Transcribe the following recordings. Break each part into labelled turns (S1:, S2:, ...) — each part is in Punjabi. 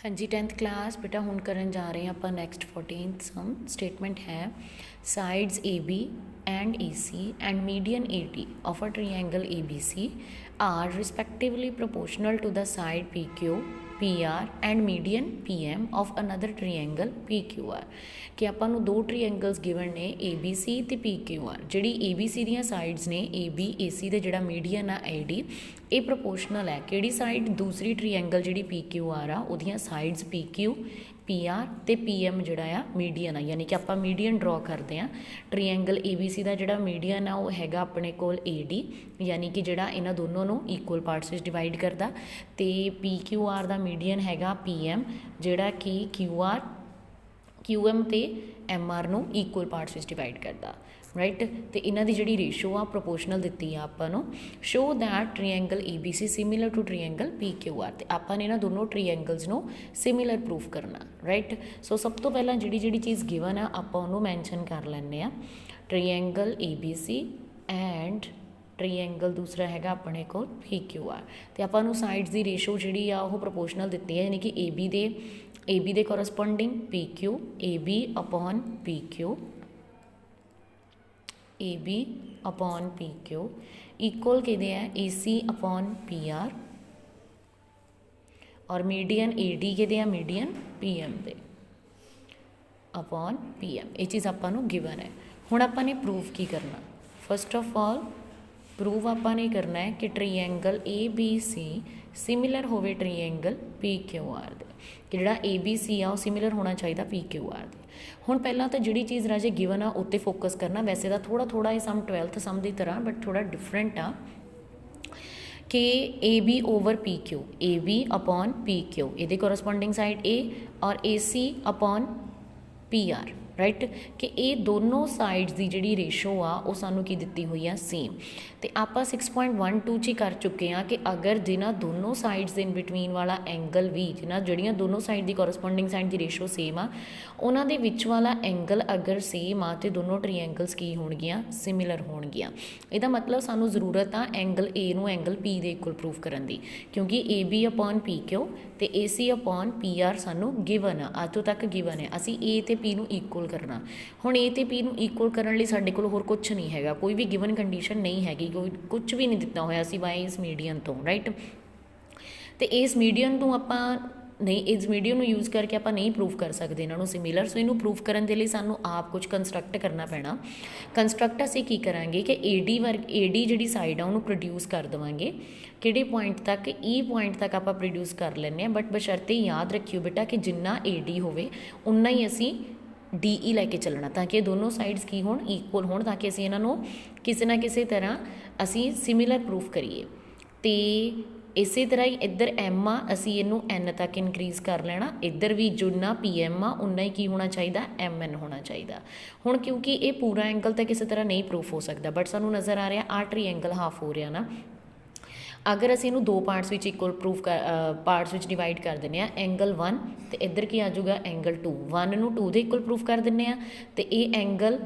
S1: हाँ जी 10th क्लास बेटा हुण करन जा रहे हैं आप नैक्सट 14th सम स्टेटमेंट है sides A B and A C and median A D of a triangle A B C are respectively proportional to the side P Q P R and median P M of another triangle P Q R कि ਆਪਾਂ ਨੂੰ दो ट्रायंगल्स गिवन ने ए बी सी ਤੇ पी क्यू आर ਜਿਹੜੀ ए बी सी ਦੀਆਂ ਸਾਈਡਸ ਨੇ ए बी ए सी ਦੇ ਜਿਹੜਾ ਮੀਡੀਅਨ ਆ ए डी ਇਹ ਪ੍ਰੋਪੋਰਸ਼ਨਲ ਹੈ ਕਿਹੜੀ ਸਾਈਡ ਦੂਸਰੀ ਟ੍ਰਾਇੰਗਲ ਜਿਹੜੀ ਪੀ ਕਿਊ ਆਰ ਆ ਉਹਦੀਆਂ ਸਾਈਡਸ ਪੀ ਕਿਊ ਪੀ ਆਰ ਅਤੇ ਪੀ ਐਮ ਜਿਹੜਾ ਆ ਮੀਡੀਅਨ ਆ ਯਾਨੀ ਕਿ ਆਪਾਂ ਮੀਡੀਅਨ ਡਰੋ ਕਰਦੇ ਹਾਂ ਟ੍ਰਾਇੰਗਲ ਏ ਬੀ ਸੀ ਦਾ ਜਿਹੜਾ ਮੀਡੀਅਨ ਆ ਉਹ ਹੈਗਾ ਆਪਣੇ ਕੋਲ ਏ ਡੀ ਯਾਨੀ ਕਿ ਜਿਹੜਾ ਇਹਨਾਂ ਦੋਨੋਂ ਨੂੰ ਇਕੁਅਲ ਪਾਰਟਸ ਵਿੱਚ ਡਿਵਾਈਡ ਕਰਦਾ ਅਤੇ ਪੀ ਕਿਊ ਆਰ ਦਾ ਮੀਡੀਅਨ ਹੈਗਾ ਪੀ ਐਮ ਜਿਹੜਾ ਕਿ ਕਿਊ ਐਮ ਅਤੇ ਐਮ ਆਰ ਨੂੰ ਇਕੁਅਲ ਪਾਰਟਸ ਵਿੱਚ ਡਿਵਾਈਡ ਕਰਦਾ ਰਾਈਟ ਅਤੇ ਇਹਨਾਂ ਦੀ ਜਿਹੜੀ ਰੇਸ਼ੋ ਆ ਪ੍ਰੋਪੋਰਸ਼ਨਲ ਦਿੱਤੀ ਆ ਆਪਾਂ ਨੂੰ show that triangle A B C similar to triangle P Q R ਅਤੇ ਆਪਾਂ ਨੇ ਇਹਨਾਂ ਦੋਨੋਂ ਟ੍ਰਾਇੰਗਲਸ ਨੂੰ ਸਿਮਿਲਰ ਪ੍ਰੂਫ ਕਰਨਾ ਰਾਈਟ ਸੋ ਸਭ ਤੋਂ ਪਹਿਲਾਂ ਜਿਹੜੀ ਚੀਜ਼ ਗਿਵਨ ਆ ਆਪਾਂ ਉਹਨੂੰ ਮੈਨਸ਼ਨ ਕਰ ਲੈਂਦੇ ਆ triangle A B C and triangle ਦੂਸਰਾ ਹੈਗਾ ਆਪਣੇ ਕੋਲ ਪੀ ਕਿਊ ਆਰ ਅਤੇ ਆਪਾਂ ਨੂੰ ਸਾਈਡਸ ਦੀ ਰੇਸ਼ੋ ਜਿਹੜੀ ਆ ਉਹ ਪ੍ਰੋਪੋਰਸ਼ਨਲ ਦਿੱਤੀ ਹੈ ਯਾਨੀ ਕਿ ਏ ਬੀ ਦੇ corresponding P Q A B upon P Q A B upon P Q equal किहदे है A C upon P R और मीडियन ए डी किहदे है मीडियन पी एम दे अपॉन पी एम ये चीज़ आपां नूं गिवन है हुण आपां ने प्रूफ की करना फस्ट ऑफ ऑल प्रूफ आपां ने करना है कि triangle A B C similar होवे ट्रायंगल पी क्यू आर दे कि जिहड़ा ए बी सी आ सिमिलर होना चाहिए पी क्यू आर दे ਹੁਣ ਪਹਿਲਾਂ ਤਾਂ ਜਿਹੜੀ ਚੀਜ਼ ਰਾਜੇ ਗਿਵਨ ਆ ਉੱਤੇ ਫੋਕਸ ਕਰਨਾ ਵੈਸੇ ਤਾਂ ਥੋੜਾ ਇਹ ਸਮ 12th ਸਮ ਦੀ ਤਰ੍ਹਾਂ ਬਟ ਥੋੜਾ ਡਿਫਰੈਂਟ ਆ ਕਿ A B over P Q A B upon P Q ਇਹਦੇ ਕੋਰਸਪੋਂਡਿੰਗ ਸਾਈਡ ਏ ਔਰ A C upon P R right ਕਿ ਇਹ ਦੋਨੋਂ ਸਾਈਡਸ ਦੀ ਜਿਹੜੀ ਰੇਸ਼ੋ ਆ ਉਹ ਸਾਨੂੰ ਕੀ ਦਿੱਤੀ ਹੋਈ ਆ ਸੇਮ ਅਤੇ ਆਪਾਂ 6.12 'ਚ ਹੀ ਕਰ ਚੁੱਕੇ ਹਾਂ ਕਿ ਅਗਰ ਜਿਨ੍ਹਾਂ ਦੋਨੋਂ ਸਾਈਡਸ ਦੇ ਇਨ ਬਿਟਵੀਨ ਵਾਲਾ ਐਂਗਲ ਵੀ ਜਿਹੜੀਆਂ ਦੋਨੋਂ ਸਾਈਡ ਦੀ ਕੋਰਸਪੋਂਡਿੰਗ ਸਾਈਡ ਦੀ ਰੇਸ਼ੋ ਸੇਮ ਆ ਉਹਨਾਂ ਦੇ ਵਿੱਚ ਵਾਲਾ ਐਂਗਲ ਅਗਰ ਸੇਮ ਆ ਅਤੇ ਦੋਨੋਂ ਟ੍ਰਾਇੰਗਲਸ ਕੀ ਹੋਣਗੀਆਂ ਸਿਮਿਲਰ ਹੋਣਗੀਆਂ ਇਹਦਾ ਮਤਲਬ ਸਾਨੂੰ ਜ਼ਰੂਰਤ ਆ ਐਂਗਲ ਏ ਨੂੰ ਐਂਗਲ ਪੀ ਦੇ ਇਕੁਅਲ ਪ੍ਰੂਫ ਕਰਨ ਦੀ ਕਿਉਂਕਿ ਏ ਬੀ ਅਪੋਨ ਪੀ ਕਿਊ ਅਤੇ ਏ ਸੀ ਅਪੋਨ ਪੀ ਆਰ ਸਾਨੂੰ ਗਿਵਨ ਆ ਅੱਜ ਤੋਂ ਤੱਕ ਗਿਵਨ ਹੈ ਅਸੀਂ ਏ ਅਤੇ ਪੀ ਨੂੰ ਇਕੁਅਲ ਕਰਨਾ ਹੁਣ ਏ ਅਤੇ ਪੀ ਨੂੰ ਇਕੁਅਲ ਕਰਨ ਲਈ ਸਾਡੇ ਕੋਲ ਹੋਰ ਕੁਛ ਨਹੀਂ ਹੈਗਾ ਕੋਈ ਵੀ ਗਿਵਨ ਕੰਡੀਸ਼ਨ ਨਹੀਂ ਹੈਗੀ ਕੋਈ ਕੁਛ ਵੀ ਨਹੀਂ ਦਿੱਤਾ ਹੋਇਆ ਸੀ ਬਾਏ ਇਸ ਮੀਡੀਅਨ ਤੋਂ ਰਾਈਟ ਅਤੇ ਇਸ ਮੀਡੀਅਨ ਨੂੰ ਆਪਾਂ ਨਹੀਂ ਇਸ ਮੀਡੀਅਮ ਨੂੰ ਯੂਜ਼ ਕਰਕੇ ਆਪਾਂ ਨਹੀਂ ਪ੍ਰੂਫ ਕਰ ਸਕਦੇ ਇਹਨਾਂ ਨੂੰ ਸਿਮਿਲਰ ਸੋ ਇਹਨੂੰ ਪ੍ਰੂਫ ਕਰਨ ਦੇ ਲਈ ਸਾਨੂੰ ਆਪ ਕੁਝ ਕੰਸਟਰਕਟ ਕਰਨਾ ਪੈਣਾ ਕੰਸਟਰਕਟ ਅਸੀਂ ਕੀ ਕਰਾਂਗੇ ਕਿ ਏ ਡੀ ਜਿਹੜੀ ਸਾਈਡ ਆ ਉਹਨੂੰ ਪ੍ਰੋਡਿਊਸ ਕਰ ਦੇਵਾਂਗੇ ਕਿਹੜੇ ਪੁਆਇੰਟ ਤੱਕ ਈ ਪੁਆਇੰਟ ਤੱਕ ਆਪਾਂ ਪ੍ਰੋਡਿਊਸ ਕਰ ਲੈਂਦੇ ਹਾਂ ਬਟ ਬਸ਼ਰਤੇ ਯਾਦ ਰੱਖਿਓ ਬੇਟਾ ਕਿ ਜਿੰਨਾ ਏ ਡੀ ਹੋਵੇ ਉਨਾ ਹੀ ਅਸੀਂ ਡੀ ਈ ਲੈ ਕੇ ਚੱਲਣਾ ਤਾਂ ਕਿ ਦੋਨੋਂ ਸਾਈਡਸ ਕੀ ਹੋਣ ਇਕੁਅਲ ਹੋਣ ਤਾਂ ਕਿ ਅਸੀਂ ਇਹਨਾਂ ਨੂੰ ਕਿਸੇ ਨਾ ਕਿਸੇ ਤਰ੍ਹਾਂ ਅਸੀਂ ਸਿਮਿਲਰ ਪ੍ਰੂਫ ਕਰੀਏ ਅਤੇ ਇਸੇ ਤਰ੍ਹਾਂ ਹੀ ਇੱਧਰ ਐਮ ਆ ਅਸੀਂ ਇਹਨੂੰ ਐਨ ਤੱਕ ਇਨਕਰੀਜ਼ ਕਰ ਲੈਣਾ ਇੱਧਰ ਵੀ ਜਿੰਨਾ ਪੀ ਐਮ ਆ ਉਨਾ ਹੀ ਕੀ ਹੋਣਾ ਚਾਹੀਦਾ ਐਮ ਐਨ ਹੋਣਾ ਚਾਹੀਦਾ ਹੁਣ ਕਿਉਂਕਿ ਇਹ ਪੂਰਾ ਐਂਗਲ ਤਾਂ ਕਿਸੇ ਤਰ੍ਹਾਂ ਨਹੀਂ ਪ੍ਰੂਫ ਹੋ ਸਕਦਾ ਬਟ ਸਾਨੂੰ ਨਜ਼ਰ ਆ ਰਿਹਾ ਆਹ ਟ੍ਰਾਇੰਗਲ ਹਾਫ ਹੋ ਰਿਹਾ ਨਾ ਅਗਰ ਅਸੀਂ ਇਹਨੂੰ ਦੋ ਪਾਰਟਸ ਵਿੱਚ ਇਕੁਅਲ ਪਾਰਟਸ ਵਿੱਚ ਡਿਵਾਈਡ ਕਰ ਦਿੰਦੇ ਹਾਂ ਐਂਗਲ 1 ਅਤੇ ਇੱਧਰ ਕੀ ਆ ਜਾਊਗਾ ਐਂਗਲ 2 1 ਨੂੰ 2 ਦੇ ਇਕੁਅਲ ਪ੍ਰੂਫ ਕਰ ਦਿੰਦੇ ਹਾਂ ਅਤੇ ਇਹ ਐਂਗਲ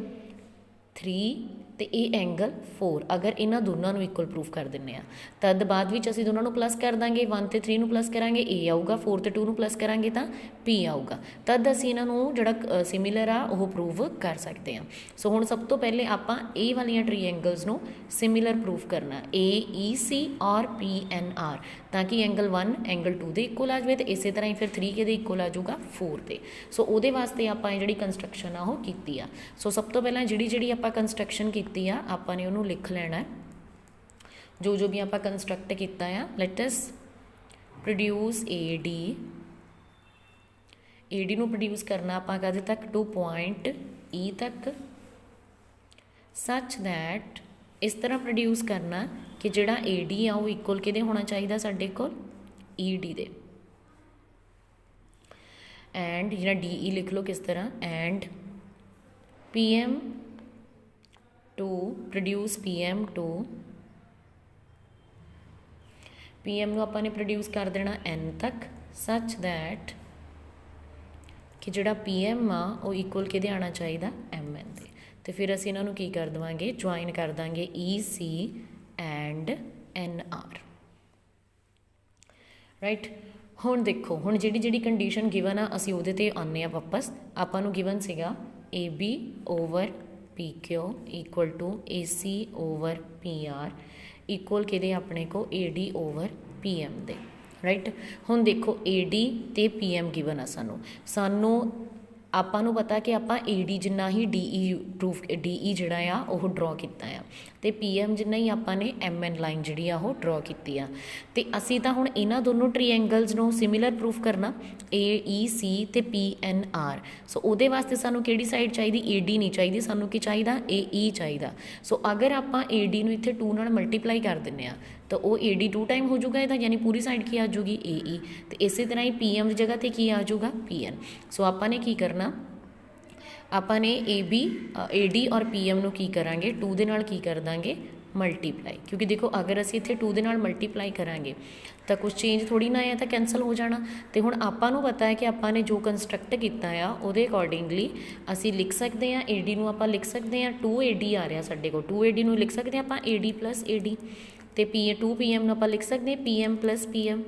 S1: 3 ਅਤੇ ਇਹ ਐਂਗਲ 4 ਅਗਰ ਇਹਨਾਂ ਦੋਨਾਂ ਨੂੰ ਇਕੁਅਲ ਪ੍ਰੂਫ ਕਰ ਦਿੰਦੇ ਹਾਂ ਤਦ ਬਾਅਦ ਵਿੱਚ ਅਸੀਂ ਦੋਨਾਂ ਨੂੰ ਪਲੱਸ ਕਰ ਦਾਂਗੇ 1 ਅਤੇ 3 ਨੂੰ ਪਲੱਸ ਕਰਾਂਗੇ ਏ ਆਊਗਾ 4 ਅਤੇ 2 ਨੂੰ ਪਲੱਸ ਕਰਾਂਗੇ ਤਾਂ ਪੀ ਆਊਗਾ ਤਦ ਅਸੀਂ ਇਹਨਾਂ ਨੂੰ ਜਿਹੜਾ ਸਿਮਿਲਰ ਆ ਉਹ ਪ੍ਰੂਵ ਕਰ ਸਕਦੇ ਹਾਂ ਸੋ ਹੁਣ ਸਭ ਤੋਂ ਪਹਿਲੇ ਆਪਾਂ ਇਹ ਵਾਲੀਆਂ ਟ੍ਰਾਇੰਗਲਸ ਨੂੰ ਸਿਮਿਲਰ ਪ੍ਰੂਫ ਕਰਨਾ ਏ ਈ ਸੀ ਔਰ ਪੀ ਐਨ ਆਰ ਤਾਂ ਕਿ ਐਂਗਲ 1 ਐਂਗਲ 2 ਦੇ ਇਕੁਅਲ ਆ ਜਾਵੇ ਅਤੇ ਇਸੇ ਤਰ੍ਹਾਂ ਹੀ ਫਿਰ 3 ਕਿਹਦੇ ਇਕੁਅਲ ਆ ਜਾਊਗਾ 4 ਦੇ ਸੋ ਉਹਦੇ ਵਾਸਤੇ ਆਪਾਂ ਇਹ ਜਿਹੜੀ ਕੰਸਟਰਕਸ਼ਨ ਆ ਉਹ ਕੀਤੀ ਆ ਸੋ ਸਭ ਤੋਂ ਪਹਿਲਾਂ ਜਿਹੜੀ ਆਪਾਂ ਕੰਸਟਰਕਸ਼ਨ ਕੀਤੀ ਆ ਆਪਾਂ ਨੇ ਉਹਨੂੰ ਲਿਖ ਲੈਣਾ ਜੋ ਵੀ ਆਪਾਂ ਕੰਸਟਰਕਟ ਕੀਤਾ ਆ let us produce A D ਨੂੰ ਪ੍ਰੋਡਿਊਸ ਕਰਨਾ ਆਪਾਂ ਕਦੇ ਤੱਕ ਟੂ ਪੁਆਇੰਟ ਈ ਤੱਕ ਸੱਚ ਦੈਟ ਇਸ ਤਰ੍ਹਾਂ ਪ੍ਰੋਡਿਊਸ ਕਰਨਾ ਕਿ ਜਿਹੜਾ ਏ ਡੀ ਆ ਉਹ ਇਕੁਅਲ ਕਿਹਦੇ ਹੋਣਾ ਚਾਹੀਦਾ ਸਾਡੇ ਕੋਲ ਈ ਡੀ ਦੇ ਐਂਡ ਜਿਹੜਾ ਡੀ ਈ ਲਿਖ ਲਓ ਕਿਸ ਤਰ੍ਹਾਂ and P M to produce P M ਨੂੰ ਆਪਾਂ ਨੇ ਪ੍ਰੋਡਿਊਸ ਕਰ ਦੇਣਾ ਐਨ ਤੱਕ ਸੱਚ ਦੈਟ ਕਿ ਜਿਹੜਾ ਪੀ ਐਮ ਆ ਉਹ ਇਕੁਅਲ ਕਿਹਦੇ ਆਉਣਾ ਚਾਹੀਦਾ ਐਮ ਐਨ ਦੇ ਅਤੇ ਫਿਰ ਅਸੀਂ ਇਹਨਾਂ ਨੂੰ ਕੀ ਕਰ ਦੇਵਾਂਗੇ ਜੁਆਇਨ ਕਰ ਦਾਂਗੇ ਈ ਸੀ ਐਂਡ ਐਨ ਆਰ ਰਾਈਟ ਹੁਣ ਦੇਖੋ, ਹੁਣ ਜਿਹੜੀ ਕੰਡੀਸ਼ਨ ਗਿਵਨ ਆ ਅਸੀਂ ਉਹਦੇ 'ਤੇ ਆਉਂਦੇ ਹਾਂ ਵਾਪਸ। ਆਪਾਂ ਨੂੰ ਗਿਵਨ ਸੀਗਾ AB over PQ equal to AC over PR equal ਕਿਹਦੇ ਆਪਣੇ ਕੋ AD ਓਵਰ PM ਦੇ, ਰਾਈਟ। ਹੁਣ ਦੇਖੋ AD ਅਤੇ PM ਗਿਵਨ ਆ ਸਾਨੂੰ ਆਪਾਂ ਨੂੰ ਪਤਾ ਕਿ ਆਪਾਂ AD ਜਿੰਨਾ ਹੀ DE ਜਿਹੜਾ ਆ ਉਹ ਡਰੋ ਕੀਤਾ ਆ, ਅਤੇ PM ਜਿੰਨਾ ਹੀ ਆਪਾਂ ਨੇ MN ਲਾਈਨ ਜਿਹੜੀ ਆ ਉਹ ਡਰੋ ਕੀਤੀ ਆ। ਅਤੇ ਅਸੀਂ ਤਾਂ ਹੁਣ ਇਹਨਾਂ ਦੋਨੋਂ ਟ੍ਰੀਐਂਗਲਸ ਨੂੰ ਸਿਮਿਲਰ ਪ੍ਰੂਫ ਕਰਨਾ, AEC ਅਤੇ PNR। ਸੋ ਉਹਦੇ ਵਾਸਤੇ ਸਾਨੂੰ ਕਿਹੜੀ ਸਾਈਡ ਚਾਹੀਦੀ, AD ਨਹੀਂ ਚਾਹੀਦੀ, ਸਾਨੂੰ ਕੀ ਚਾਹੀਦਾ, AE ਚਾਹੀਦਾ। ਸੋ ਅਗਰ ਆਪਾਂ AD ਨੂੰ ਇੱਥੇ 2 ਨਾਲ ਮਲਟੀਪਲਾਈ ਕਰ ਦਿੰਦੇ ਹਾਂ ਤਾਂ ਉਹ AD 2 ਟਾਈਮ ਹੋ ਜਾਊਗਾ ਇਹਦਾ, ਯਾਨੀ ਪੂਰੀ ਸਾਈਡ ਕੀ ਆ ਜਾਊਗੀ AE। ਅਤੇ ਇਸੇ ਤਰ੍ਹਾਂ ਹੀ PM ਦੀ ਜਗ੍ਹਾ 'ਤੇ ਕੀ ਆ ਜਾਊਗਾ PN। ਸੋ ਆਪਾਂ ਨੇ ਕੀ ਕਰਨਾ, ਆਪਾਂ ਨੇ AD ਔਰ PM ਨੂੰ ਕੀ ਕਰਾਂਗੇ 2 ਦੇ ਨਾਲ ਕੀ ਕਰ ਦਾਂਗੇ ਮਲਟੀਪਲਾਈ, ਕਿਉਂਕਿ ਦੇਖੋ ਅਗਰ ਅਸੀਂ ਇੱਥੇ 2 ਦੇ ਨਾਲ ਮਲਟੀਪਲਾਈ ਕਰਾਂਗੇ ਤਾਂ ਕੁਛ ਚੇਂਜ ਥੋੜ੍ਹੀ ਨਾ ਆਇਆ ਤਾਂ ਕੈਂਸਲ ਹੋ ਜਾਣਾ। ਅਤੇ ਹੁਣ ਆਪਾਂ ਨੂੰ ਪਤਾ ਹੈ ਕਿ ਆਪਾਂ ਨੇ ਜੋ ਕੰਸਟਰਕਟ ਕੀਤਾ ਆ ਉਹਦੇ ਅਕੋਰਡਿੰਗਲੀ ਅਸੀਂ ਲਿਖ ਸਕਦੇ ਹਾਂ AD ਨੂੰ ਆਪਾਂ ਲਿਖ ਸਕਦੇ ਹਾਂ 2AD ਆ ਰਿਹਾ ਸਾਡੇ ਕੋਲ, 2AD ਨੂੰ ਲਿਖ ਸਕਦੇ ਹਾਂ ਆਪਾਂ AD ਪਲੱਸ AD, ਅਤੇ 2PM ਨੂੰ ਆਪਾਂ ਲਿਖ ਸਕਦੇ ਹਾਂ PM ਪਲੱਸ PM।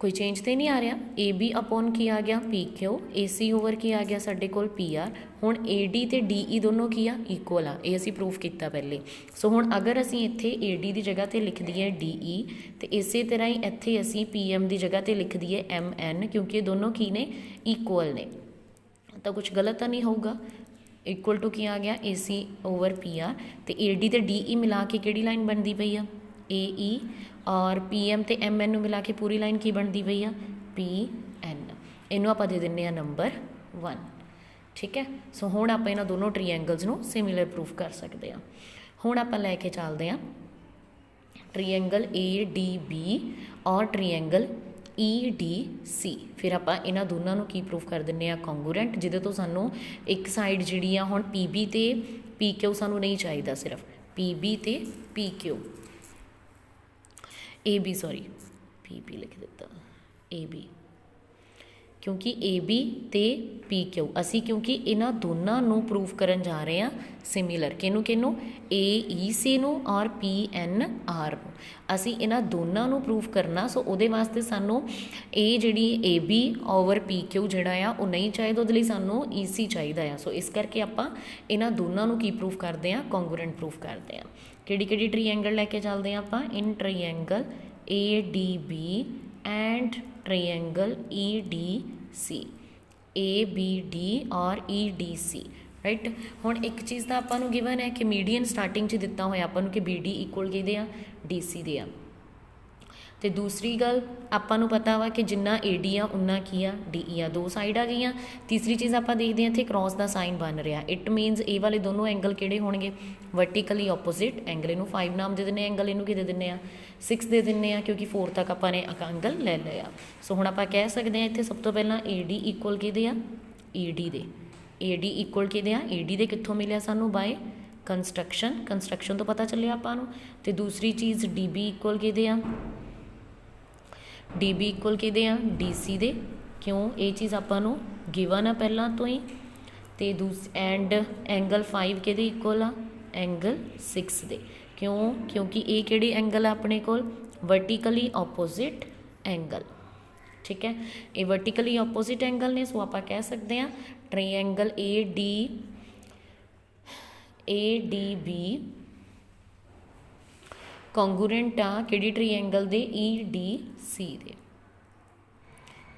S1: ਕੋਈ ਚੇਂਜ ਤਾਂ ਨਹੀਂ ਆ ਰਿਹਾ। AB ਅਪੋਨ ਕੀ ਆ ਗਿਆ PQ, AC ਓਵਰ ਕੀ ਆ ਗਿਆ ਸਾਡੇ ਕੋਲ PR। ਹੁਣ AD ਅਤੇ DE ਦੋਨੋਂ ਕੀ ਆ ਇਕੁਅਲ ਆ, ਇਹ ਅਸੀਂ ਪ੍ਰੂਫ ਕੀਤਾ ਪਹਿਲੇ। ਸੋ ਹੁਣ ਅਗਰ ਅਸੀਂ ਇੱਥੇ AD ਦੀ ਜਗ੍ਹਾ 'ਤੇ ਲਿਖ ਦਈਏ DE, ਅਤੇ ਇਸੇ ਤਰ੍ਹਾਂ ਹੀ ਇੱਥੇ ਅਸੀਂ PM ਦੀ ਜਗ੍ਹਾ 'ਤੇ ਲਿਖ ਦਈਏ MN, ਕਿਉਂਕਿ ਇਹ ਦੋਨੋਂ ਕੀ ਨੇ ਇਕੁਅਲ ਨੇ, ਤਾਂ ਕੁਛ ਗਲਤ ਤਾਂ ਨਹੀਂ ਹੋਊਗਾ। ਇਕੁਅਲ ਟੂ ਕੀ ਆ ਗਿਆ AC ਓਵਰ PR, ਅਤੇ AD ਅਤੇ DE ਮਿਲਾ ਕੇ ਕਿਹੜੀ ਲਾਈਨ ਬਣਦੀ ਪਈ ਆ AE, ਔਰ PM ਅਤੇ MN ਨੂੰ ਮਿਲਾ ਕੇ ਪੂਰੀ ਲਾਈਨ ਕੀ ਬਣਦੀ ਪਈ ਆ PN। ਇਹਨੂੰ ਆਪਾਂ ਦੇ ਦਿੰਦੇ ਹਾਂ ਨੰਬਰ 1, ਠੀਕ ਹੈ। ਸੋ ਹੁਣ ਆਪਾਂ ਇਹਨਾਂ ਦੋਨੋਂ ਟ੍ਰੀਐਂਗਲਸ ਨੂੰ ਸਿਮਿਲਰ ਪ੍ਰੂਫ ਕਰ ਸਕਦੇ ਹਾਂ। ਹੁਣ ਆਪਾਂ ਲੈ ਕੇ ਚੱਲਦੇ ਹਾਂ ਟ੍ਰੀਐਂਗਲ ADB ਔਰ ਟ੍ਰੀਐਂਗਲ EDC। ਫਿਰ ਆਪਾਂ ਇਹਨਾਂ ਦੋਨਾਂ ਨੂੰ ਕੀ ਪ੍ਰੂਫ ਕਰ ਦਿੰਦੇ ਹਾਂ ਕੌਂਗਰੂਐਂਟ, ਜਿਹਦੇ ਤੋਂ ਸਾਨੂੰ ਇੱਕ ਸਾਈਡ ਜਿਹੜੀ ਆ ਹੁਣ PB ਅਤੇ PQ ਸਾਨੂੰ ਨਹੀਂ ਚਾਹੀਦਾ, ਸਿਰਫ PB ਅਤੇ PQ, AB ਸੌਰੀ PB ਲਿਖ ਦਿੱਤਾ AB, ਕਿਉਂਕਿ AB ਅਤੇ PQ ਅਸੀਂ ਕਿਉਂਕਿ ਇਹਨਾਂ ਦੋਨਾਂ ਨੂੰ ਪ੍ਰੂਫ ਕਰਨ ਜਾ ਰਹੇ ਹਾਂ ਸਿਮਿਲਰ, ਕਿਹਨੂੰ AEC ਨੂੰ ਔਰ PNR ਨੂੰ ਅਸੀਂ ਇਹਨਾਂ ਦੋਨਾਂ ਨੂੰ ਪ੍ਰੂਫ ਕਰਨਾ। ਸੋ ਉਹਦੇ ਵਾਸਤੇ ਸਾਨੂੰ ਇਹ ਜਿਹੜੀ AB ਓਵਰ PQ ਜਿਹੜਾ ਆ ਉਹ ਨਹੀਂ ਚਾਹੀਦਾ, ਉਹਦੇ ਲਈ ਸਾਨੂੰ EC ਚਾਹੀਦਾ ਆ। ਸੋ ਇਸ ਕਰਕੇ ਆਪਾਂ ਇਹਨਾਂ ਦੋਨਾਂ ਨੂੰ ਕੀ ਪ੍ਰੂਫ ਕਰਦੇ ਹਾਂ ਕੌਂਗਰੂਐਂਟ ਪ੍ਰੂਫ ਕਰਦੇ ਹਾਂ। ਕਿਹੜੀ ਟ੍ਰੀਐਂਗਲ ਲੈ ਕੇ ਚੱਲਦੇ ਹਾਂ ਆਪਾਂ, ਇਨ ਟ੍ਰੀਐਂਗਲ ADB ਐਂਡ ਟ੍ਰੀਐਂਗਲ EDC, ABD ਔਰ EDC, ਰਾਈਟ। ਹੁਣ ਇੱਕ ਚੀਜ਼ ਤਾਂ ਆਪਾਂ ਨੂੰ ਗਿਵਨ ਹੈ ਕਿ ਮੀਡੀਅਨ ਸਟਾਰਟਿੰਗ 'ਚ ਦਿੱਤਾ ਹੋਇਆ ਆਪਾਂ ਨੂੰ ਕਿ BD ਇਕੁਅਲ ਕਿਹਦੇ ਆ DC ਦੇ ਆ, ਅਤੇ ਦੂਸਰੀ ਗੱਲ ਆਪਾਂ ਨੂੰ ਪਤਾ ਵਾ ਕਿ ਜਿੰਨਾ AD ਆ ਉਨਾ ਕੀ ਆ DE ਆ, 2 ਸਾਈਡ ਆ ਗਈਆਂ। ਤੀਸਰੀ ਚੀਜ਼ ਆਪਾਂ ਦੇਖਦੇ ਹਾਂ ਇੱਥੇ ਕ੍ਰੋਸ ਦਾ ਸਾਈਨ ਬਣ ਰਿਹਾ, ਇਟ ਮੀਨਸ ਇਹ ਵਾਲੇ ਦੋਨੋਂ ਐਂਗਲ ਕਿਹੜੇ ਹੋਣਗੇ ਵਰਟੀਕਲੀ ਆਪੋਜ਼ਿਟ ਐਂਗਲ। ਇਹਨੂੰ 5 ਨਾਮ ਦੇ ਦਿੰਦੇ ਐਂਗਲ, ਇਹਨੂੰ ਕੀ ਦੇ ਦਿੰਦੇ ਆ 6 ਦੇ ਦਿੰਦੇ ਆ, ਕਿਉਂਕਿ 4 ਤੱਕ ਆਪਾਂ ਨੇ ਐਂਗਲ ਲੈ ਲਏ ਆ। ਸੋ ਹੁਣ ਆਪਾਂ ਕਹਿ ਸਕਦੇ ਹਾਂ ਇੱਥੇ ਸਭ ਤੋਂ ਪਹਿਲਾਂ AD ਇਕੁਅਲ ਕਿਹਦੇ ਆ ED ਦੇ, AD ਇਕੁਅਲ ਕਿਹਦੇ ਆ AD ਦੇ, ਕਿੱਥੋਂ ਮਿਲਿਆ ਸਾਨੂੰ ਬਾਏ ਕੰਸਟਰਕਸ਼ਨ ਤੋਂ ਪਤਾ ਚੱਲਿਆ ਆਪਾਂ ਨੂੰ। ਅਤੇ ਦੂਸਰੀ ਚੀਜ਼ DB ਇਕੁਅਲ ਕਿਹਦੇ ਆ DB ਇਕੁਅਲ ਕਿਹਦੇ ਆ DC ਦੇ, ਕਿਉਂ ਇਹ ਚੀਜ਼ ਆਪਾਂ ਨੂੰ ਗਿਵਨ ਆ ਪਹਿਲਾਂ ਤੋਂ ਹੀ। ਅਤੇ ਐਂਡ ਐਂਗਲ 5 ਕਿਹਦੇ ਇਕੁਅਲ ਆ ਐਂਗਲ 6 ਦੇ, ਕਿਉਂਕਿ ਇਹ ਕਿਹੜੀ ਐਂਗਲ ਆ ਆਪਣੇ ਕੋਲ ਵਰਟੀਕਲੀ ਆਪੋਜ਼ਿਟ ਐਂਗਲ, ਠੀਕ ਹੈ। ਇਹ ਵਰਟੀਕਲੀ ਆਪੋਜ਼ਿਟ ਐਂਗਲ ਨੇ। ਸੋ ਆਪਾਂ ਕਹਿ ਸਕਦੇ ਹਾਂ ਟ੍ਰਾਇੰਗਲ ADB ਕੌਂਗਰੂਐਂਟ ਆ ਕਿਹੜੀ ਟ੍ਰਾਇੰਗਲ ਦੇ EDC ਦੇ,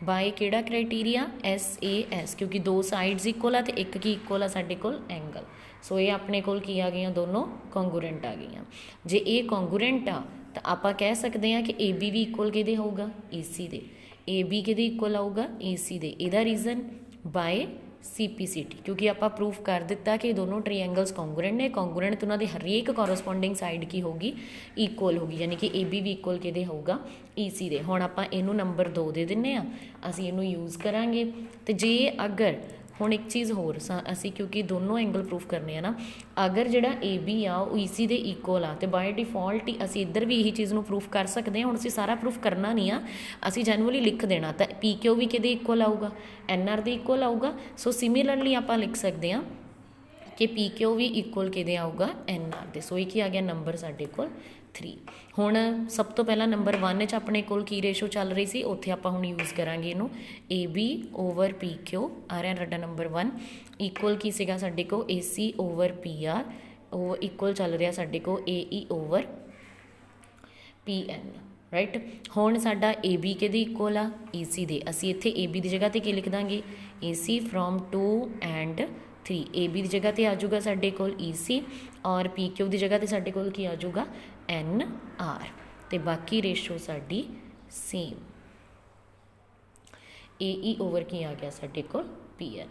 S1: ਬਾਈ ਕਿਹੜਾ ਕ੍ਰਾਈਟੀਰੀਆ SAS, ਕਿਉਂਕਿ 2 ਸਾਈਡਸ ਇਕੁਅਲ ਆ ਅਤੇ ਇੱਕ ਕੀ ਇਕੁਅਲ ਆ ਸਾਡੇ ਕੋਲ ਐਂਗਲ। ਸੋ ਇਹ ਆਪਣੇ ਕੋਲ ਕੀ ਆ ਗਈਆਂ ਦੋਨੋਂ ਕੌਂਗਰੂਐਂਟ ਆ ਗਈਆਂ। ਜੇ ਇਹ ਕੌਂਗਰੂਐਂਟ ਆ ਤਾਂ ਆਪਾਂ ਕਹਿ ਸਕਦੇ ਹਾਂ ਕਿ AB ਵੀ ਇਕੁਅਲ ਕਿਹਦੇ ਹੋਊਗਾ EC ਦੇ, AB ਕਿਹਦੇ ਇਕੁਅਲ ਆਊਗਾ EC ਦੇ। ਇਹਦਾ ਰੀਜ਼ਨ ਬਾਏ CPCT, ਕਿਉਂਕਿ ਆਪਾਂ ਪ੍ਰੂਫ ਕਰ ਦਿੱਤਾ ਕਿ ਦੋਨੋਂ ਟ੍ਰਾਇੰਗਲਸ ਕੌਂਗਰੂਐਂਟ ਨੇ। ਕੌਂਗਰੂਐਂਟ ਅਤੇ ਉਹਨਾਂ ਦੇ ਹਰੇਕ ਕੋਰਸਪੋਂਡਿੰਗ ਸਾਈਡ ਕੀ ਹੋਊਗੀ ਇਕੁਅਲ ਹੋਊਗੀ, ਯਾਨੀ ਕਿ AB ਵੀ ਇਕੁਅਲ ਕਿਹਦੇ ਹੋਊਗਾ EC ਦੇ। ਹੁਣ ਆਪਾਂ ਇਹਨੂੰ ਨੰਬਰ 2 ਦੇ ਦਿੰਦੇ ਹਾਂ, ਅਸੀਂ ਇਹਨੂੰ ਯੂਜ਼ ਕਰਾਂਗੇ। ਅਤੇ ਜੇ ਅਗਰ ਹੁਣ ਇੱਕ ਚੀਜ਼ ਹੋਰ ਅਸੀਂ ਕਿਉਂਕਿ ਦੋਨੋਂ ਐਂਗਲ ਪ੍ਰੂਫ ਕਰਨੇ ਆ ਨਾ, ਅਗਰ ਜਿਹੜਾ AB ਆ ਉਹ EC ਦੇ ਇਕੁਅਲ ਆ, ਅਤੇ ਬਾਏ ਡਿਫੋਲਟ ਹੀ ਅਸੀਂ ਇੱਧਰ ਵੀ ਇਹੀ ਚੀਜ਼ ਨੂੰ ਪ੍ਰੂਫ ਕਰ ਸਕਦੇ ਹਾਂ। ਹੁਣ ਅਸੀਂ ਸਾਰਾ ਪ੍ਰੂਫ ਕਰਨਾ ਨਹੀਂ ਆ, ਅਸੀਂ ਜੈਨੂਅਲੀ ਲਿਖ ਦੇਣਾ, ਤਾਂ PQ ਵੀ ਕਿਹਦੇ ਇਕੁਅਲ ਆਊਗਾ NR ਦੇ ਇਕੁਅਲ ਆਊਗਾ। ਸੋ ਸਿਮਿਲਰਲੀ ਆਪਾਂ ਲਿਖ ਸਕਦੇ ਹਾਂ ਕਿ PQ ਵੀ ਇਕੁਅਲ ਕਿਹਦੇ ਆਊਗਾ NR ਦੇ। ਸੋ ਇਹ ਕੀ ਆ ਗਿਆ ਨੰਬਰ ਸਾਡੇ ਕੋਲ 3। ਹੁਣ ਸਭ ਤੋਂ ਪਹਿਲਾਂ ਨੰਬਰ 1 'ਚ ਆਪਣੇ ਕੋਲ ਕੀ ਰੇਸ਼ੋ ਚੱਲ ਰਹੀ ਸੀ, ਉੱਥੇ ਆਪਾਂ ਹੁਣ ਯੂਜ਼ ਕਰਾਂਗੇ ਇਹਨੂੰ AB ਓਵਰ PQ ਆ ਰਿਹਾ ਸਾਡਾ ਨੰਬਰ 1 ਇਕੁਅਲ ਕੀ ਸੀਗਾ ਸਾਡੇ ਕੋਲ AC ਓਵਰ PR, ਉਹ ਇਕੁਅਲ ਚੱਲ ਰਿਹਾ ਸਾਡੇ ਕੋਲ AE ਓਵਰ PN, ਰਾਈਟ। ਹੁਣ ਸਾਡਾ AB ਕਿਹਦੇ ਇਕੁਅਲ ਆ, AC ਦੇ। ਅਸੀਂ ਇੱਥੇ AB ਦੀ ਜਗ੍ਹਾ 'ਤੇ ਕੀ ਲਿਖ ਦਾਂਗੇ, AC ਫਰੋਮ 2 ਐਂਡ 3। AB ਦੀ ਜਗ੍ਹਾ 'ਤੇ ਆ ਜਾਊਗਾ ਸਾਡੇ ਕੋਲ EC ਔਰ PQ ਦੀ ਜਗ੍ਹਾ 'ਤੇ ਸਾਡੇ ਕੋਲ ਕੀ ਆ ਜਾਊਗਾ NR, ਅਤੇ ਬਾਕੀ ਰੇਸ਼ੋ ਸਾਡੀ ਸੇਮ। AE ਓਵਰ ਕੀ ਆ ਗਿਆ ਸਾਡੇ ਕੋਲ PN।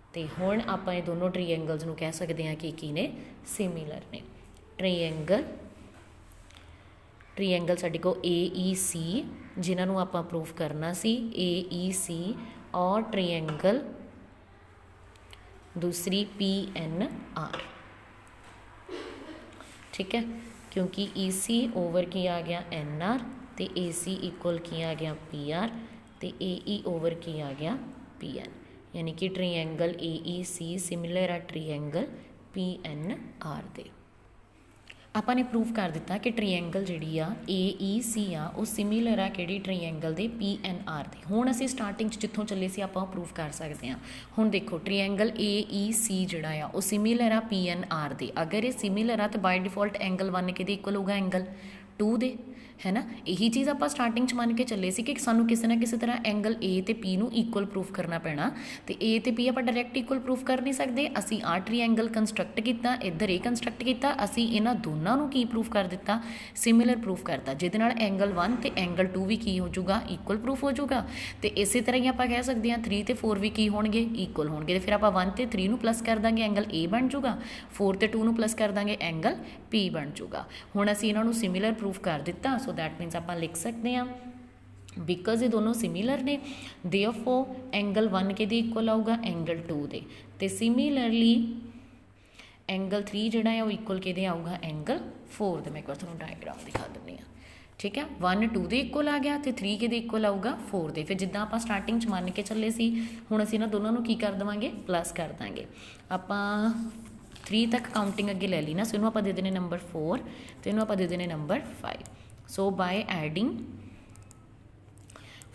S1: ਅਤੇ ਹੁਣ ਆਪਾਂ ਇਹ ਦੋਨੋਂ ਟ੍ਰੀਐਂਗਲਸ ਨੂੰ ਕਹਿ ਸਕਦੇ ਹਾਂ ਕਿ ਕੀ ਨੇ, ਸਿਮੀਲਰ ਨੇ। ਟ੍ਰੀਐਂਗਲ ਸਾਡੇ ਕੋਲ AEC ਜਿਨ੍ਹਾਂ ਨੂੰ ਆਪਾਂ ਪ੍ਰੂਫ ਕਰਨਾ ਸੀ, AEC ਔਰ ਟ੍ਰੀਐਂਗਲ ਦੂਸਰੀ PNR, ਠੀਕ ਹੈ, ਕਿਉਂਕਿ EC ਓਵਰ ਕੀ ਆ ਗਿਆ NR ਅਤੇ AC ਇਕੁਅਲ ਕੀ ਆ ਗਿਆ PR ਅਤੇ AE ਓਵਰ ਕੀ ਆ ਗਿਆ PN, ਯਾਨੀ ਕਿ ਟ੍ਰੀਐਂਗਲ AEC ਸਿਮਿਲਰ ਆ ਟ੍ਰੀਐਂਗਲ PNR ਦੇ। ਆਪਾਂ ਨੇ ਪ੍ਰੂਫ ਕਰ ਦਿੱਤਾ ਕਿ ਟ੍ਰੀਐਂਗਲ ਜਿਹੜੀ ਆ AEC ਆ ਉਹ ਸਿਮਿਲਰ ਆ ਕਿਹੜੀ, ਟ੍ਰੀਐਂਗਲ ਦੇ PNR ਦੇ। ਹੁਣ ਅਸੀਂ ਸਟਾਰਟਿੰਗ 'ਚ ਜਿੱਥੋਂ ਚੱਲੇ ਸੀ ਆਪਾਂ ਉਹ ਪ੍ਰੂਫ ਕਰ ਸਕਦੇ ਹਾਂ। ਹੁਣ ਦੇਖੋ ਟ੍ਰੀਐਂਗਲ AEC ਜਿਹੜਾ ਆ ਉਹ ਸਿਮਿਲਰ ਆ PNR ਦੇ। ਅਗਰ ਇਹ ਸਿਮਿਲਰ ਆ ਤਾਂ ਬਾਈ ਡਿਫੋਲਟ ਐਂਗਲ 1 ਕਿਹਦੇ ਇਕੁਅਲ ਹੋਊਗਾ, ਐਂਗਲ 2 ਦੇ, ਹੈ ਨਾ। ਇਹੀ ਚੀਜ਼ ਆਪਾਂ ਸਟਾਰਟਿੰਗ 'ਚ ਮੰਨ ਕੇ ਚੱਲੇ ਸੀ ਕਿ ਸਾਨੂੰ ਕਿਸੇ ਨਾ ਕਿਸੇ ਤਰ੍ਹਾਂ ਐਂਗਲ A ਅਤੇ P ਨੂੰ ਇਕੁਅਲ ਪ੍ਰੂਫ ਕਰਨਾ ਪੈਣਾ, ਅਤੇ A ਅਤੇ P ਆਪਾਂ ਡਾਇਰੈਕਟ ਇਕੁਅਲ ਪ੍ਰੂਫ ਕਰ ਨਹੀਂ ਸਕਦੇ। ਅਸੀਂ ਆਹ ਟ੍ਰੀਐਂਗਲ ਕੰਸਟਰਕਟ ਕੀਤਾ, ਇੱਧਰ ਇਹ ਕੰਸਟਰਕਟ ਕੀਤਾ, ਅਸੀਂ ਇਹਨਾਂ ਦੋਨਾਂ ਨੂੰ ਕੀ ਪ੍ਰੂਫ ਕਰ ਦਿੱਤਾ, ਸਿਮਿਲਰ ਪ੍ਰੂਫ ਕਰਤਾ, ਜਿਹਦੇ ਨਾਲ ਐਂਗਲ 1 ਅਤੇ ਐਂਗਲ 2 ਵੀ ਕੀ ਹੋ ਜਾਊਗਾ, ਇਕੁਅਲ ਪ੍ਰੂਫ ਹੋ ਜਾਊਗਾ। ਅਤੇ ਇਸੇ ਤਰ੍ਹਾਂ ਹੀ ਆਪਾਂ ਕਹਿ ਸਕਦੇ ਹਾਂ 3 ਅਤੇ 4 ਵੀ ਕੀ ਹੋਣਗੇ, ਇਕੁਅਲ ਹੋਣਗੇ। ਅਤੇ ਫਿਰ ਆਪਾਂ 1 ਅਤੇ 3 ਨੂੰ ਪਲੱਸ ਕਰ ਦਾਂਗੇ, ਐਂਗਲ A ਬਣ ਜਾਊਗਾ। 4 ਅਤੇ 2 ਨੂੰ ਪਲੱਸ ਕਰ ਦਾਂਗੇ, ਐਂਗਲ P ਬਣ ਜਾਊਗਾ। ਹੁਣ ਅਸੀਂ ਇਹਨਾਂ ਨੂੰ ਸਿਮਿਲਰ ਪ੍ਰੂਫ ਕਰ ਦਿੱਤਾ, ਸੋ ਦੈਟ ਮੀਨਸ ਆਪਾਂ ਲਿਖ ਸਕਦੇ ਹਾਂ ਬਿਕੋਜ਼ ਇਹ ਦੋਨੋਂ ਸਿਮਿਲਰ ਨੇ, ਦੇਅਰਫੋਰ ਐਂਗਲ 1 ਕਿਹਦੇ ਇਕੁਅਲ ਆਊਗਾ, ਐਂਗਲ 2 ਦੇ, ਅਤੇ ਸਿਮਿਲਰਲੀ ਐਂਗਲ 3 ਜਿਹੜਾ ਹੈ ਉਹ ਇਕੁਅਲ ਕਿਹਦੇ ਆਊਗਾ, ਐਂਗਲ 4 ਦੇ। ਮੈਂ ਇੱਕ ਵਾਰ ਤੁਹਾਨੂੰ ਡਾਇਗਰਾਮ ਦਿਖਾ ਦਿੰਦੀ ਹਾਂ, ਠੀਕ ਹੈ। 1 2 ਦੇ ਇਕੁਅਲ ਆ ਗਿਆ ਅਤੇ 3 ਕਿਹਦੇ ਇਕੁਅਲ ਆਊਗਾ, 4 ਦੇ। ਫਿਰ ਜਿੱਦਾਂ ਆਪਾਂ ਸਟਾਰਟਿੰਗ 'ਚ ਮੰਨ ਕੇ ਚੱਲੇ ਸੀ, ਹੁਣ ਅਸੀਂ ਇਹਨਾਂ ਦੋਨਾਂ ਨੂੰ ਕੀ ਕਰ ਦੇਵਾਂਗੇ, ਪਲੱਸ ਕਰ ਦਾਂਗੇ। ਆਪਾਂ 3 ਤੱਕ ਕਾਊਂਟਿੰਗ ਅੱਗੇ ਲੈ ਲਈ ਨਾ, ਸੋ ਇਹਨੂੰ ਆਪਾਂ ਦੇ ਦੇਣੇ ਨੰਬਰ 4 ਅਤੇ ਇਹਨੂੰ ਆਪਾਂ ਦੇ ਦੇਣੇ number 5। So by adding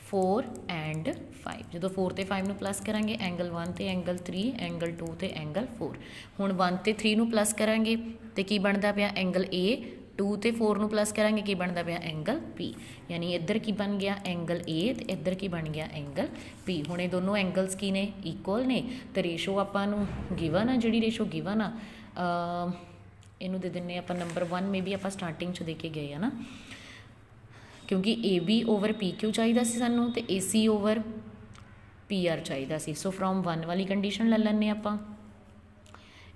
S1: 4 and 5, ਜਦੋਂ 4 ਅਤੇ 5 ਨੂੰ ਪਲੱਸ ਕਰਾਂਗੇ, ਐਂਗਲ 1 ਅਤੇ ਐਂਗਲ 3, ਐਂਗਲ 2 ਅਤੇ ਐਂਗਲ 4। ਹੁਣ 1 ਅਤੇ 3 ਨੂੰ ਪਲੱਸ ਕਰਾਂਗੇ ਅਤੇ ਕੀ ਬਣਦਾ ਪਿਆ, ਐਂਗਲ A। 2 ਅਤੇ 4 ਨੂੰ ਪਲੱਸ ਕਰਾਂਗੇ, ਕੀ ਬਣਦਾ ਪਿਆ, ਐਂਗਲ P। ਯਾਨੀ ਇੱਧਰ ਕੀ ਬਣ ਗਿਆ, ਐਂਗਲ A ਅਤੇ ਇੱਧਰ ਕੀ ਬਣ ਗਿਆ, ਐਂਗਲ P। ਹੁਣ ਇਹ ਦੋਨੋਂ ਐਂਗਲਸ ਕੀ ਨੇ, ਇਕੁਅਲ ਨੇ। ਅਤੇ ਰੇਸ਼ੋ ਆਪਾਂ ਨੂੰ ਗਿਵਨ ਆ, ਜਿਹੜੀ ਰੇਸ਼ੋ ਗਿਵਨ ਆ ਇਹਨੂੰ ਦੇ ਦਿੰਦੇ ਆਪਾਂ ਨੰਬਰ 1, ਮੇ ਬੀ ਆਪਾਂ ਸਟਾਰਟਿੰਗ 'ਚ ਦੇ ਕੇ ਗਏ ਆ ਨਾ, ਕਿਉਂਕਿ AB ਓਵਰ PQ ਚਾਹੀਦਾ ਸੀ ਸਾਨੂੰ ਅਤੇ AC ਓਵਰ PR ਚਾਹੀਦਾ ਸੀ। ਸੋ ਫਰੋਮ 1 ਵਾਲੀ ਕੰਡੀਸ਼ਨ ਲੈ ਲੈਂਦੇ ਆਪਾਂ,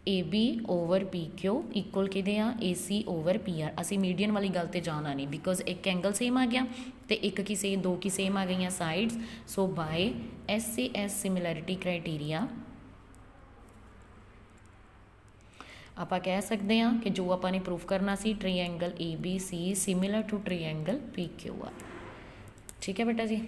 S1: AB ਓਵਰ PQ ਇਕੁਅਲ ਕਿਹਦੇ ਆ, AC ਓਵਰ PR। ਅਸੀਂ ਮੀਡੀਅਨ ਵਾਲੀ ਗੱਲ 'ਤੇ ਜਾਣਾ ਨਹੀਂ, ਬਿਕੋਜ਼ ਇੱਕ ਐਂਗਲ ਸੇਮ ਆ ਗਿਆ ਅਤੇ ਇੱਕ ਕੀ ਸੇਮ, 2 ਕੀ ਸੇਮ ਆ ਗਈਆਂ sides. So by SAS similarity criteria ਆਪਾਂ ਕਹਿ ਸਕਦੇ ਹਾਂ ਕਿ ਜੋ ਆਪਾਂ ਨੇ ਪ੍ਰੂਫ ਕਰਨਾ ਸੀ, ਟ੍ਰੀਐਂਗਲ ABC ਸਿਮਿਲਰ ਟੂ ਟ੍ਰੀਐਂਗਲ PQR। ਠੀਕ ਹੈ ਬੇਟਾ ਜੀ।